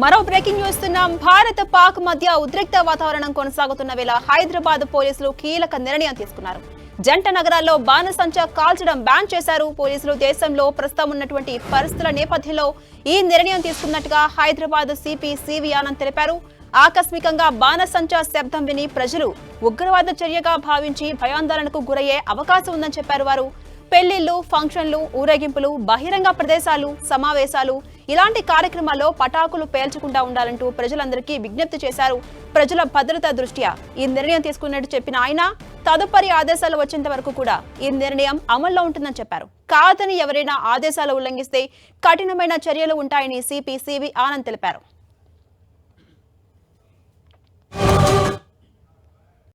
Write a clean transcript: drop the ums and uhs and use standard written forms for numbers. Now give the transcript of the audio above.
మరో breaking news చూస్తున్నాం. భారత్ పాక్ మధ్య ఉద్రిక్త వాతావరణం కొనసాగుతున్న వేళ హైదరాబాద్ పోలీసులు కీలక నిర్ణయం తీసుకున్నారు. జంట నగరాల్లో బాణసంచా కాల్చడం బ్యాన్ చేశారు. పోలీసులు దేశంలో ప్రస్తుతం ఉన్నటువంటి పరిస్థితుల నేపథ్యంలో ఈ నిర్ణయం తీసుకున్నట్టుగా హైదరాబాద్ సిపి సివి ఆనంద్ తెలిపారు. ఆకస్మికంగా బాణసంచా శబ్దం విని ప్రజలు ఉగ్రవాద చర్యగా భావించి భయాందోళనకు గురయ్యే అవకాశం ఉందని చెప్పారు. వారు పెళ్లిళ్లు, ఫంక్షన్లు, ఊరేగింపులు, బహిరంగ ప్రదేశాలు, సమావేశాలు ఇలాంటి కార్యక్రమాల్లో పటాకులు పేల్చకుండా ఉండాలంటూ ప్రజలందరికీ విజ్ఞప్తి చేశారు. ప్రజల భద్రత దృష్ట్యా ఈ నిర్ణయం తీసుకున్నట్టు చెప్పిన ఆయన తదుపరి ఆదేశాలు వచ్చేంత వరకు కూడా ఈ నిర్ణయం అమల్లో ఉంటుందని చెప్పారు. కాదని ఎవరైనా ఆదేశాలు ఉల్లంఘిస్తే కఠినమైన చర్యలు ఉంటాయని సిపి సివి ఆనంద్ తెలిపారు.